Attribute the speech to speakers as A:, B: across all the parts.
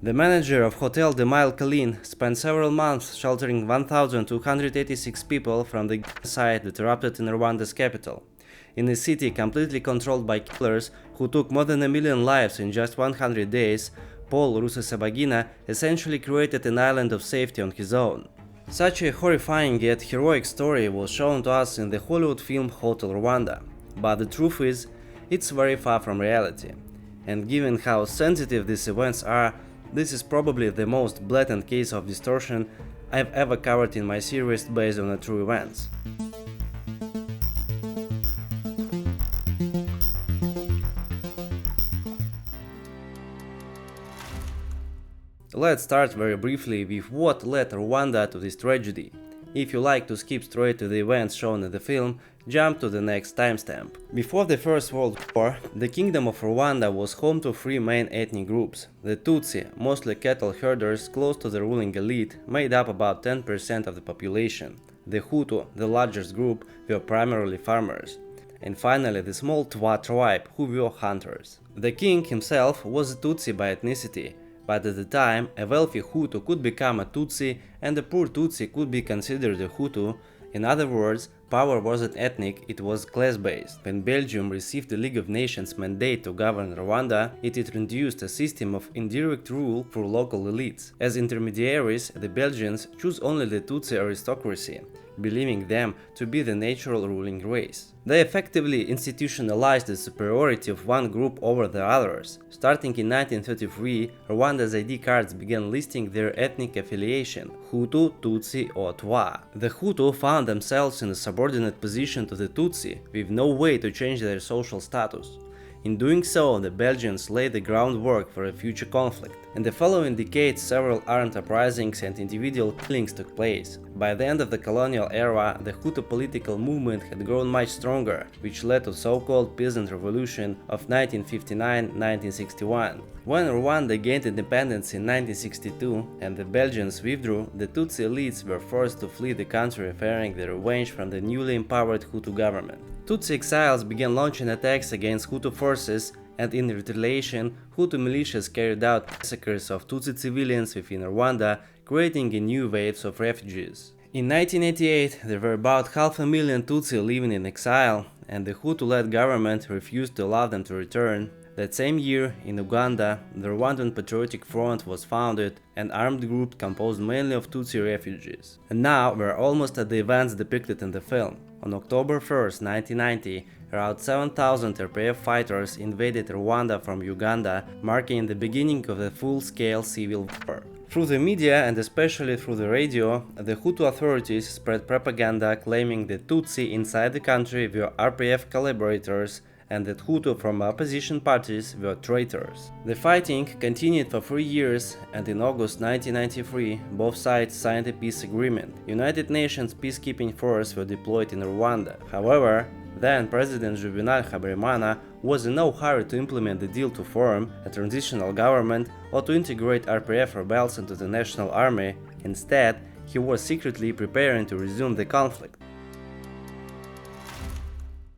A: The manager of Hotel de Mille Collines spent several months sheltering 1,286 people from the genocide that erupted in Rwanda's capital. In a city completely controlled by killers who took more than 1 million lives in just 100 days, Paul Rusesabagina essentially created an island of safety on his own. Such a horrifying yet heroic story was shown to us in the Hollywood film Hotel Rwanda, but the truth is, it's very far from reality. And given how sensitive these events are, this is probably the most blatant case of distortion I've ever covered in my series based on true events. Let's start very briefly with what led Rwanda to this tragedy. If you like to skip straight to the events shown in the film, jump to the next timestamp. Before the First World War, the Kingdom of Rwanda was home to three main ethnic groups. The Tutsi, mostly cattle herders close to the ruling elite, made up about 10% of the population. The Hutu, the largest group, were primarily farmers. And finally the small Twa tribe, who were hunters. The king himself was a Tutsi by ethnicity, but at the time a wealthy Hutu could become a Tutsi and a poor Tutsi could be considered a Hutu. In other words, power wasn't ethnic, it was class-based. When Belgium received the League of Nations mandate to govern Rwanda, it introduced a system of indirect rule for local elites. As intermediaries, the Belgians chose only the Tutsi aristocracy, believing them to be the natural ruling race. They effectively institutionalized the superiority of one group over the others. Starting in 1933, Rwanda's ID cards began listing their ethnic affiliation: Hutu, Tutsi or Twa. The Hutu found themselves in a subordinate position to the Tutsi, with no way to change their social status. In doing so, the Belgians laid the groundwork for a future conflict. In the following decades, several armed uprisings and individual killings took place. By the end of the colonial era, the Hutu political movement had grown much stronger, which led to the so-called Peasant Revolution of 1959-1961. When Rwanda gained independence in 1962 and the Belgians withdrew, the Tutsi elites were forced to flee the country, fearing the revenge from the newly empowered Hutu government. Tutsi exiles began launching attacks against Hutu forces, and in retaliation, Hutu militias carried out massacres of Tutsi civilians within Rwanda, creating a new waves of refugees. In 1988, there were about 500,000 Tutsi living in exile, and the Hutu-led government refused to allow them to return. That same year, in Uganda, the Rwandan Patriotic Front was founded, an armed group composed mainly of Tutsi refugees. And now we're almost at the events depicted in the film. On October 1st, 1990, around 7,000 RPF fighters invaded Rwanda from Uganda, marking the beginning of the full-scale civil war. Through the media and especially through the radio, the Hutu authorities spread propaganda claiming that Tutsi inside the country were RPF collaborators and that Hutu from opposition parties were traitors. The fighting continued for 3 years, and in August 1993 both sides signed a peace agreement. United Nations peacekeeping forces were deployed in Rwanda. However, then President Juvenal Habyarimana was in no hurry to implement the deal to form a transitional government or to integrate RPF rebels into the national army. Instead, he was secretly preparing to resume the conflict.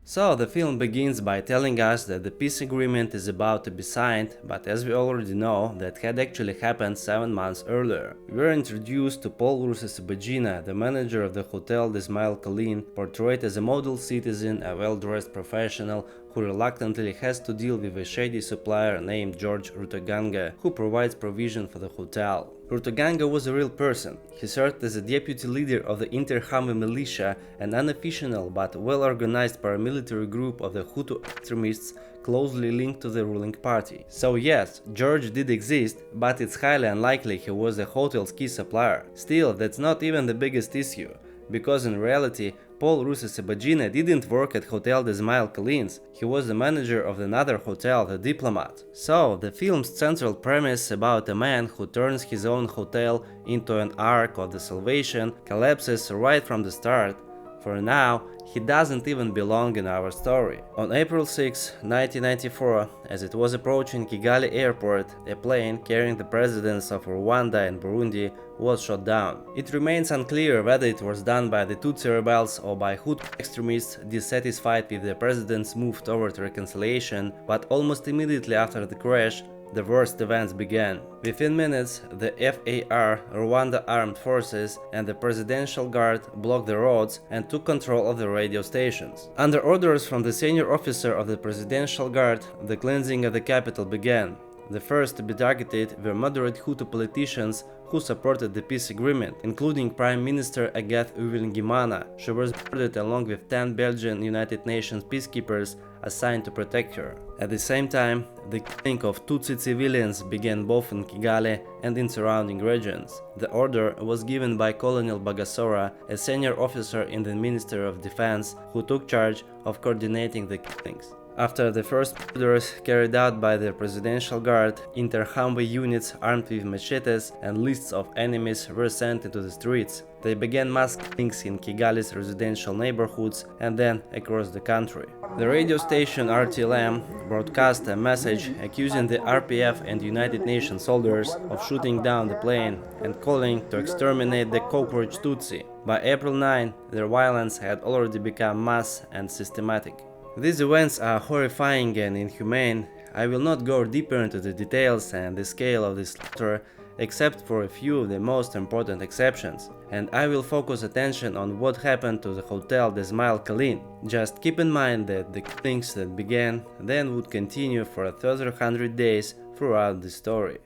A: So the film begins by telling us that the peace agreement is about to be signed, but as we already know, that had actually happened 7 months earlier. We are introduced to Paul Rusesabagina, the manager of the Hotel Mille Collines, portrayed as a model citizen, a well-dressed professional who reluctantly has to deal with a shady supplier named George Rutaganga, who provides provision for the hotel. Rutaganga was a real person. He served as a deputy leader of the Interahamwe militia, an unofficial but well-organized paramilitary group of the Hutu extremists closely linked to the ruling party. So yes, George did exist, but it's highly unlikely he was the hotel's key supplier. Still, that's not even the biggest issue, because in reality, Paul Rusesabagina didn't work at Hotel Mille Collines, he was the manager of another hotel, the Diplomat. So, the film's central premise about a man who turns his own hotel into an ark of the salvation collapses right from the start. For now, he doesn't even belong in our story. On April 6, 1994, as it was approaching Kigali airport, a plane carrying the presidents of Rwanda and Burundi was shot down. It remains unclear whether it was done by the Tutsi rebels or by Hutu extremists dissatisfied with the president's move toward reconciliation, but almost immediately after the crash, the worst events began. Within minutes, the FAR, Rwanda Armed Forces, and the Presidential Guard blocked the roads and took control of the radio stations. Under orders from the senior officer of the Presidential Guard, the cleansing of the capital began. The first to be targeted were moderate Hutu politicians who supported the peace agreement, including Prime Minister Agathe Uwilingimana. She was murdered along with 10 Belgian United Nations peacekeepers assigned to protect her. At the same time, the killing of Tutsi civilians began both in Kigali and in surrounding regions. The order was given by Colonel Bagasora, a senior officer in the Ministry of Defense, who took charge of coordinating the killings. After the first murders carried out by the Presidential Guard, Interahamwe units armed with machetes and lists of enemies were sent into the streets. They began mass killings in Kigali's residential neighborhoods and then across the country. The radio station RTLM broadcast a message accusing the RPF and United Nations soldiers of shooting down the plane and calling to exterminate the cockroach Tutsi. By April 9, their violence had already become mass and systematic. These events are horrifying and inhumane. I will not go deeper into the details and the scale of this slaughter, except for a few of the most important exceptions, and I will focus attention on what happened to the Hotel des Mille Collines. Just keep in mind that the killings that began then would continue for a further 100 days throughout the story.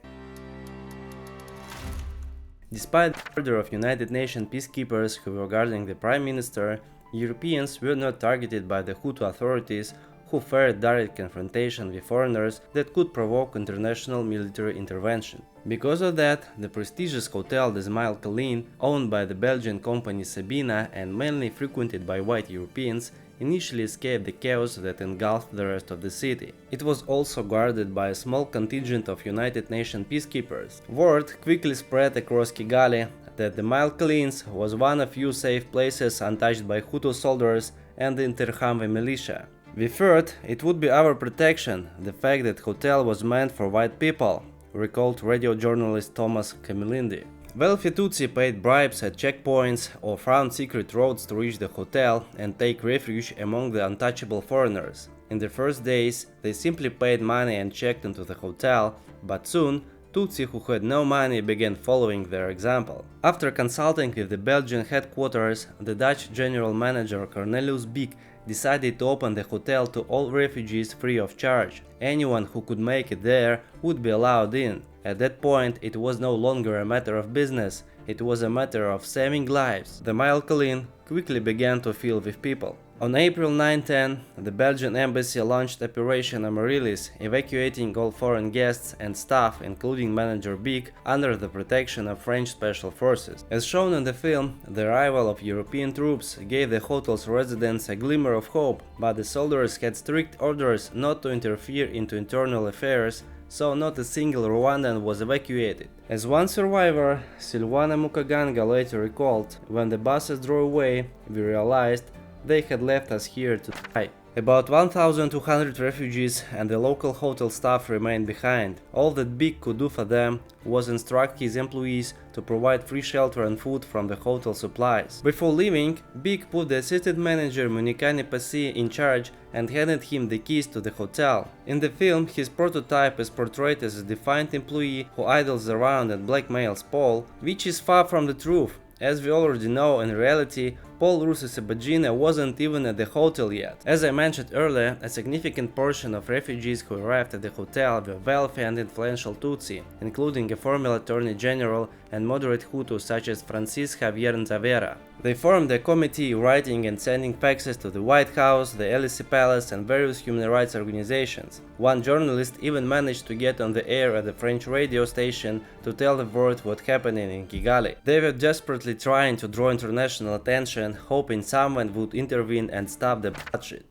A: Despite the order of United Nations peacekeepers who were guarding the Prime Minister, Europeans were not targeted by the Hutu authorities, who feared direct confrontation with foreigners that could provoke international military intervention. Because of that, the prestigious Hotel des Mille Collines, owned by the Belgian company Sabina and mainly frequented by white Europeans, initially escaped the chaos that engulfed the rest of the city. It was also guarded by a small contingent of United Nations peacekeepers. Word quickly spread across Kigali that the Mille Collines was one of few safe places untouched by Hutu soldiers and the Interahamwe militia. We feared it would be our protection, the fact that Hotel was meant for white people, recalled radio journalist Thomas Camilindi. Wealthy Tutsi paid bribes at checkpoints or found secret roads to reach the hotel and take refuge among the untouchable foreigners. In the first days, they simply paid money and checked into the hotel, but soon, Tutsi who had no money began following their example. After consulting with the Belgian headquarters, the Dutch general manager Cornelius Beek decided to open the hotel to all refugees free of charge. Anyone who could make it there would be allowed in. At that point, it was no longer a matter of business, it was a matter of saving lives. The Mille Collines quickly began to fill with people. On April 9-10, the Belgian embassy launched Operation Amaryllis, evacuating all foreign guests and staff, including manager Beek, under the protection of French special forces. As shown in the film, the arrival of European troops gave the hotel's residents a glimmer of hope, but the soldiers had strict orders not to interfere into internal affairs, so not a single Rwandan was evacuated. As one survivor, Silwana Mukaganga later recalled, when the buses drove away, we realized they had left us here to die. About 1,200 refugees and the local hotel staff remained behind. All that Beek could do for them was instruct his employees to provide free shelter and food from the hotel supplies. Before leaving, Beek put the assistant manager Munikani Pasi in charge and handed him the keys to the hotel. In the film, his prototype is portrayed as a defiant employee who idles around and blackmails Paul, which is far from the truth. As we already know, in reality, Paul Rusesabagina wasn't even at the hotel yet. As I mentioned earlier, a significant portion of refugees who arrived at the hotel were wealthy and influential Tutsi, including a former attorney general and moderate Hutu such as Francis Javier Nzavera. They formed a committee writing and sending faxes to the White House, the Elysee Palace and various human rights organizations. One journalist even managed to get on the air at the French radio station to tell the world what happened in Kigali. They were desperately trying to draw international attention, hoping someone would intervene and stop the bloodshed.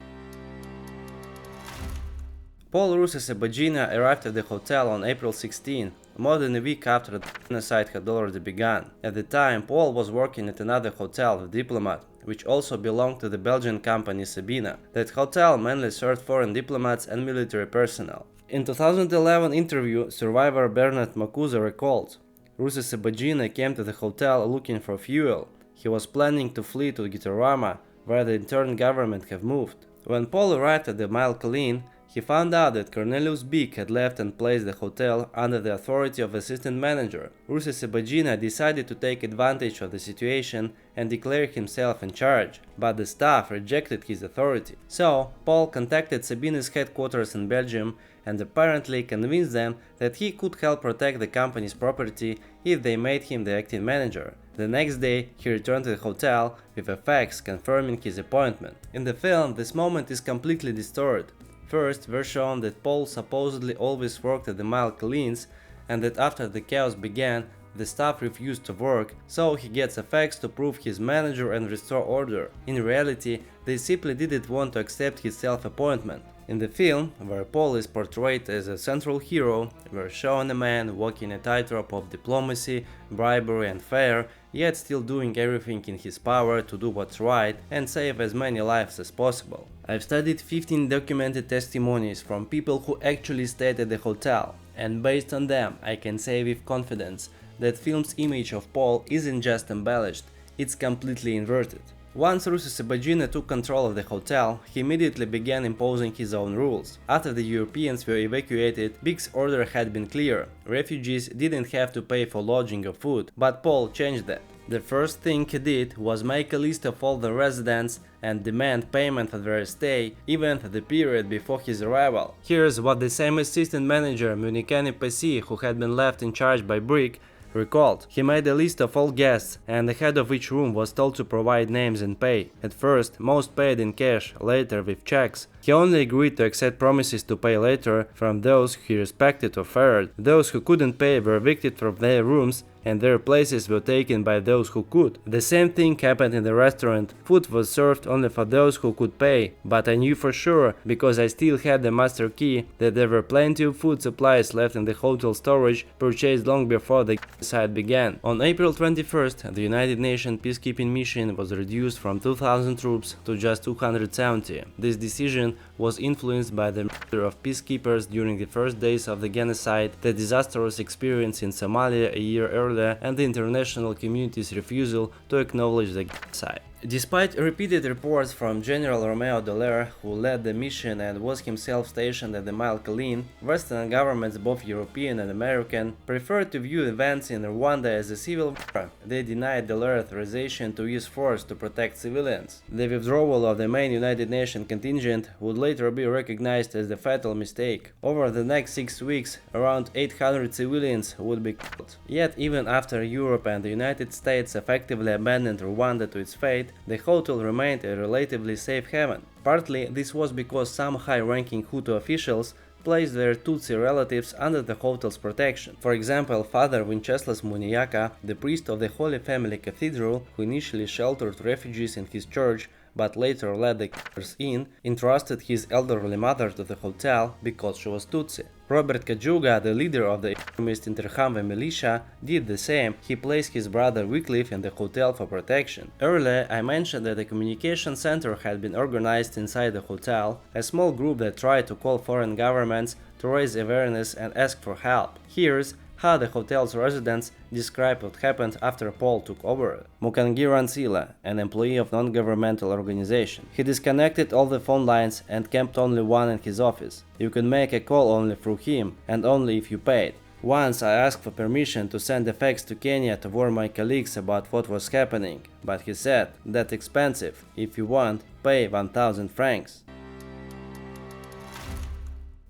A: Paul Rusesabagina arrived at the hotel on April 16, more than a week after the genocide had already begun. At the time, Paul was working at another hotel, the Diplomat, which also belonged to the Belgian company Sabina. That hotel mainly served foreign diplomats and military personnel. In 2011 interview, survivor Bernard Makuza recalled, Rusesabagina came to the hotel looking for fuel. He was planning to flee to Gitarama, where the intern government have moved. When Paul arrived at the Mille Collines, He found out that Cornelius Beek had left and placed the hotel under the authority of assistant manager. Rusesabagina decided to take advantage of the situation and declare himself in charge, but the staff rejected his authority. So, Paul contacted Sabine's headquarters in Belgium and apparently convinced them that he could help protect the company's property if they made him the acting manager. The next day, he returned to the hotel with a fax confirming his appointment. In the film, this moment is completely distorted. First, we're shown that Paul supposedly always worked at the Mille Collines and that after the chaos began, the staff refused to work, so he gets a fax to prove he's manager and restore order. In reality, they simply didn't want to accept his self-appointment. In the film, where Paul is portrayed as a central hero, we're shown a man walking a tightrope of diplomacy, bribery and fear, yet still doing everything in his power to do what's right and save as many lives as possible. I've studied 15 documented testimonies from people who actually stayed at the hotel, and based on them I can say with confidence that film's image of Paul isn't just embellished, it's completely inverted. Once Rusesabagina took control of the hotel, he immediately began imposing his own rules. After the Europeans were evacuated, Beek's order had been clear. Refugees didn't have to pay for lodging or food, but Paul changed that. The first thing he did was make a list of all the residents and demand payment for their stay, even for the period before his arrival. Here's what the same assistant manager, Mille Collines, who had been left in charge by Beek, recalled. He made a list of all guests, and the head of each room was told to provide names and pay. At first, most paid in cash, later with checks. He only agreed to accept promises to pay later from those he respected or feared. Those who couldn't pay were evicted from their rooms, and their places were taken by those who could. The same thing happened in the restaurant. Food was served only for those who could pay, but I knew for sure, because I still had the master key, that there were plenty of food supplies left in the hotel storage purchased long before the genocide began. On April 21st, the United Nations peacekeeping mission was reduced from 2,000 troops to just 270. This decision was influenced by the murder of peacekeepers during the first days of the genocide, the disastrous experience in Somalia a year earlier, and the international community's refusal to acknowledge the genocide. Despite repeated reports from General Romeo Dallaire, who led the mission and was himself stationed at the Mille Collines, Western governments, both European and American, preferred to view events in Rwanda as a civil war. They denied Dallaire authorization to use force to protect civilians. The withdrawal of the main United Nations contingent would later be recognized as a fatal mistake. Over the next 6 weeks, around 800 civilians would be killed. Yet, even after Europe and the United States effectively abandoned Rwanda to its fate, the hotel remained a relatively safe haven. Partly, this was because some high-ranking Hutu officials placed their Tutsi relatives under the hotel's protection. For example, Father Wenceslas Muniaka, the priest of the Holy Family Cathedral, who initially sheltered refugees in his church but later let the killers in, entrusted his elderly mother to the hotel because she was Tutsi. Robert Kajuga, the leader of the extremist Interahamwe militia, did the same. He placed his brother Wycliffe in the hotel for protection. Earlier, I mentioned that a communication center had been organized inside the hotel, a small group that tried to call foreign governments to raise awareness and ask for help. Here's how the hotel's residents described what happened after Paul took over. Mukangiran Sila, an employee of non-governmental organization. He disconnected all the phone lines and kept only one in his office. You could make a call only through him, and only if you paid. Once I asked for permission to send a fax to Kenya to warn my colleagues about what was happening, but he said, "That's expensive. If you want, pay 1,000 francs.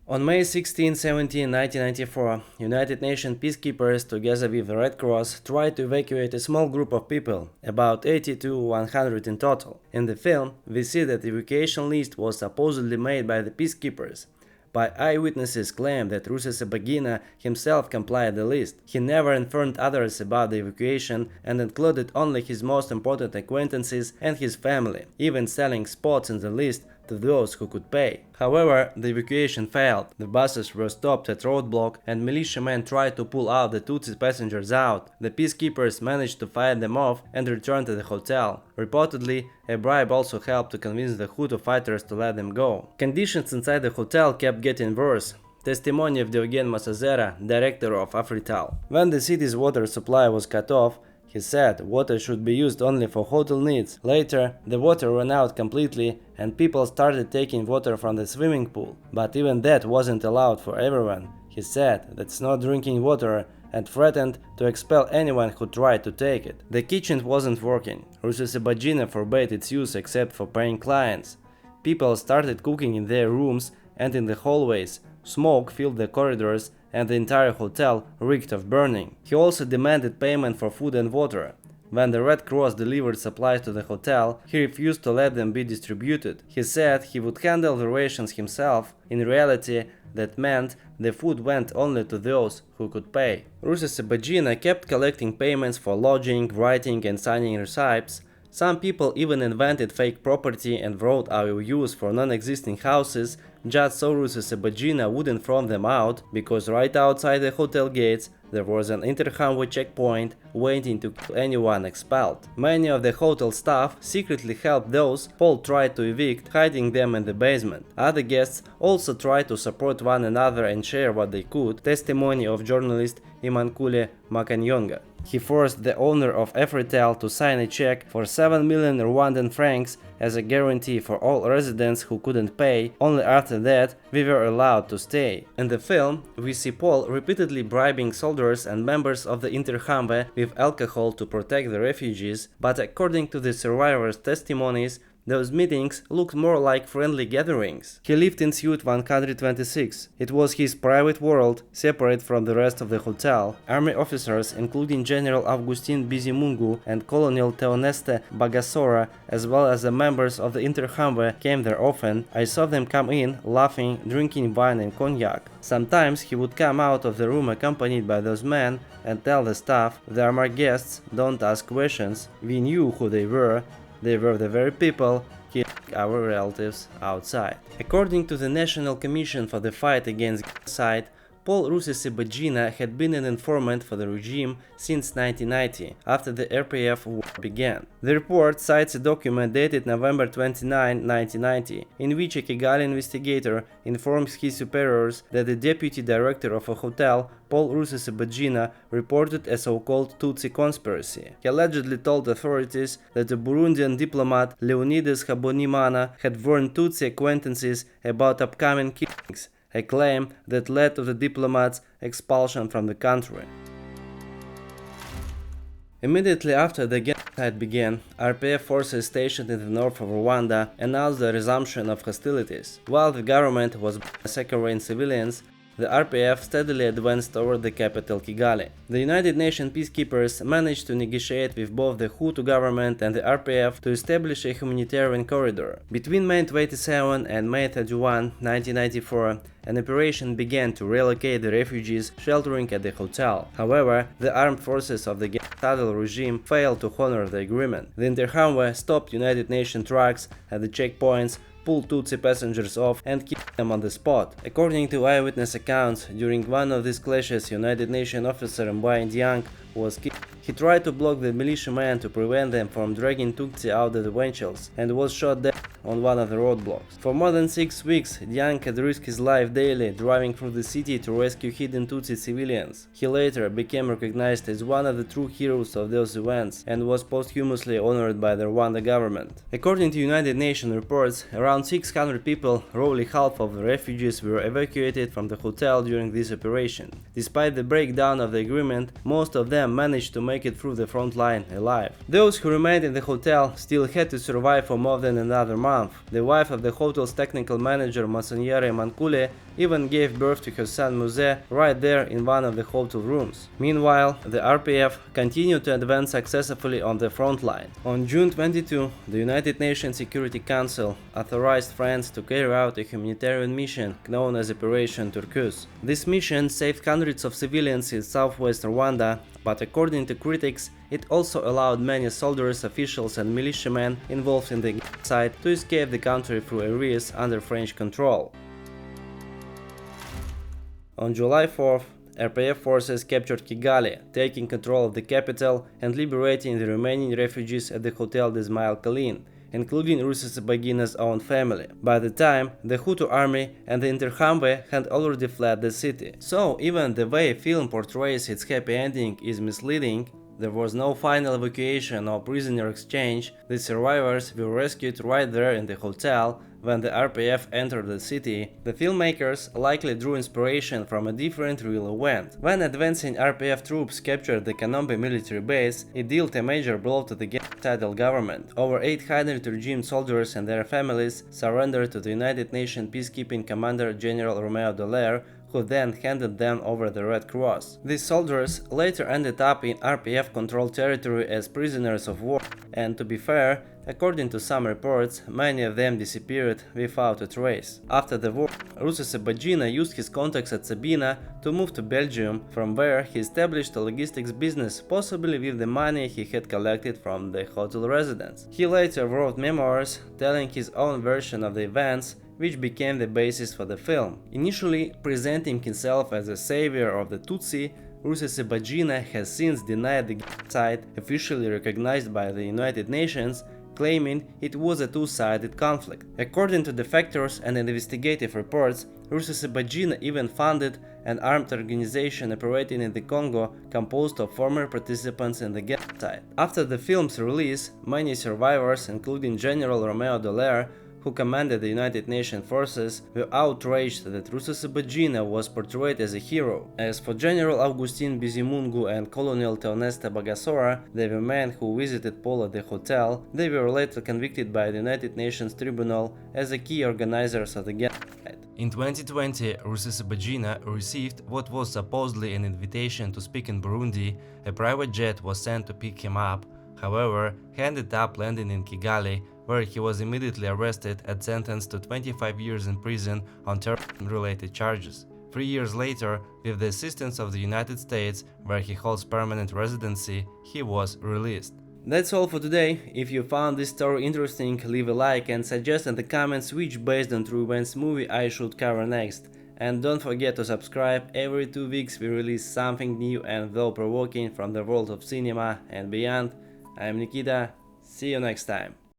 A: On May 16, 17, 1994, United Nations peacekeepers, together with the Red Cross, tried to evacuate a small group of people, about 80 to 100 in total. In the film, we see that the evacuation list was supposedly made by the peacekeepers, but eyewitnesses claim that Rusesabagina himself complied the list. He never informed others about the evacuation and included only his most important acquaintances and his family, even selling spots in the list to those who could pay. However, the evacuation failed. The buses were stopped at roadblock and militiamen tried to pull out the Tutsi passengers out. The peacekeepers managed to fight them off and return to the hotel. Reportedly, a bribe also helped to convince the Hutu fighters to let them go. Conditions inside the hotel kept getting worse. Testimony of Diogen Masazera, director of Afrital. When the city's water supply was cut off, He said water should be used only for hotel needs. Later, the water ran out completely and people started taking water from the swimming pool. But even that wasn't allowed for everyone. He said that's not drinking water and threatened to expel anyone who tried to take it. The kitchen wasn't working. Rusesabagina forbade its use except for paying clients. People started cooking in their rooms and in the hallways. Smoke filled the corridors and the entire hotel reeked of burning. He also demanded payment for food and water. When the Red Cross delivered supplies to the hotel, he refused to let them be distributed. He said he would handle the rations himself. In reality, that meant the food went only to those who could pay. Rusesabagina kept collecting payments for lodging, writing and signing receipts. Some people even invented fake property and wrote IOUs for non-existing houses just so Rusesabagina wouldn't throw them out, because right outside the hotel gates there was an inter-highway checkpoint waiting to kill anyone expelled. Many of the hotel staff secretly helped those Paul tried to evict, hiding them in the basement. Other guests also tried to support one another and share what they could. Testimony of journalist Immanuel Makanyonga. He forced the owner of Hotel to sign a check for 7 million Rwandan francs as a guarantee for all residents who couldn't pay. Only after that we were allowed to stay. In the film, we see Paul repeatedly bribing soldiers and members of the Interhamwe with alcohol to protect the refugees, but according to the survivors' testimonies, those meetings looked more like friendly gatherings. He lived in Suite 126. It was his private world, separate from the rest of the hotel. Army officers, including General Augustin Bizimungu and Colonel Theoneste Bagasora, as well as the members of the Interhamwe, came there often. I saw them come in, laughing, drinking wine and cognac. Sometimes he would come out of the room accompanied by those men and tell the staff, "They are my guests, don't ask questions." We knew who they were. They were the very people killing our relatives outside. According to the National Commission for the Fight Against Genocide, Paul Rusesabagina had been an informant for the regime since 1990, after the RPF war began. The report cites a document dated November 29, 1990, in which a Kigali investigator informs his superiors that the deputy director of a hotel, Paul Rusesabagina, reported a so-called Tutsi conspiracy. He allegedly told authorities that the Burundian diplomat Leonidas Habonimana had warned Tutsi acquaintances about upcoming killings, a claim that led to the diplomat's expulsion from the country. Immediately after the genocide began, RPF forces stationed in the north of Rwanda announced the resumption of hostilities. While the government was massacring civilians, the RPF steadily advanced toward the capital Kigali. The United Nations peacekeepers managed to negotiate with both the Hutu government and the RPF to establish a humanitarian corridor. Between May 27 and May 31, 1994, an operation began to relocate the refugees sheltering at the hotel. However, the armed forces of the genocidal regime failed to honor the agreement. The Interhamwe stopped United Nations trucks at the checkpoints, pulled Tutsi passengers off and killed them on the spot. According to eyewitness accounts, during one of these clashes, United Nations officer Mbai Ndiang was killed. He tried to block the militiamen to prevent them from dragging Tutsi out of the vehicles and was shot dead on one of the roadblocks. For more than 6 weeks, Ndiang had risked his life daily, driving through the city to rescue hidden Tutsi civilians. He later became recognized as one of the true heroes of those events and was posthumously honored by the Rwanda government. According to United Nations reports, around 600 people, roughly half of the refugees, were evacuated from the hotel during this operation. Despite the breakdown of the agreement, most of them managed to make it through the front line alive. Those who remained in the hotel still had to survive for more than another month. The wife of the hotel's technical manager, Masanyere Mankule, even gave birth to her son Muze right there in one of the hotel rooms. Meanwhile, the RPF continued to advance successfully on the front line. On June 22, the United Nations Security Council authorized France to carry out a humanitarian mission known as Operation Turquoise. This mission saved hundreds of civilians in southwest Rwanda, but according to critics, it also allowed many soldiers, officials and militiamen involved in the genocide to escape the country through areas under French control. On July 4th, RPF forces captured Kigali, taking control of the capital and liberating the remaining refugees at the Hotel des Mille Collines, including Rusesabagina's own family. By the time, the Hutu army and the Interhamwe had already fled the city. So even the way film portrays its happy ending is misleading. There was no final evacuation or prisoner exchange. The survivors were rescued right there in the hotel when the RPF entered the city. The filmmakers likely drew inspiration from a different real event. When advancing RPF troops captured the Kanombe military base, it dealt a major blow to the genocidal government. Over 800 regime soldiers and their families surrendered to the United Nations peacekeeping commander General Romeo Dallaire, who then handed them over the Red Cross. These soldiers later ended up in RPF-controlled territory as prisoners of war, and to be fair, according to some reports, many of them disappeared without a trace. After the war, Rusesabagina used his contacts at Sabina to move to Belgium, from where he established a logistics business, possibly with the money he had collected from the hotel residents. He later wrote memoirs telling his own version of the events, which became the basis for the film. Initially presenting himself as a savior of the Tutsi, Rusesabagina has since denied the genocide officially recognized by the United Nations, claiming it was a two-sided conflict. According to defectors and investigative reports, Rusesabagina even funded an armed organization operating in the Congo composed of former participants in the genocide. After the film's release, many survivors, including General Romeo Dallaire, who commanded the United Nations forces, were outraged that Rusesabagina was portrayed as a hero. As for General Augustin Bizimungu and Colonel Theoneste Bagasora, they were men who visited Paul at the hotel. They were later convicted by the United Nations Tribunal as the key organizers of the genocide. In 2020, Rusesabagina received what was supposedly an invitation to speak in Burundi. A private jet was sent to pick him up. However, he ended up landing in Kigali, where he was immediately arrested and sentenced to 25 years in prison on terrorism-related charges. 3 years later, with the assistance of the United States, where he holds permanent residency, he was released. That's all for today. If you found this story interesting, leave a like and suggest in the comments which based on true events movie I should cover next. And don't forget to subscribe. Every 2 weeks we release something new and thought-provoking from the world of cinema and beyond. I'm Nikita. See you next time.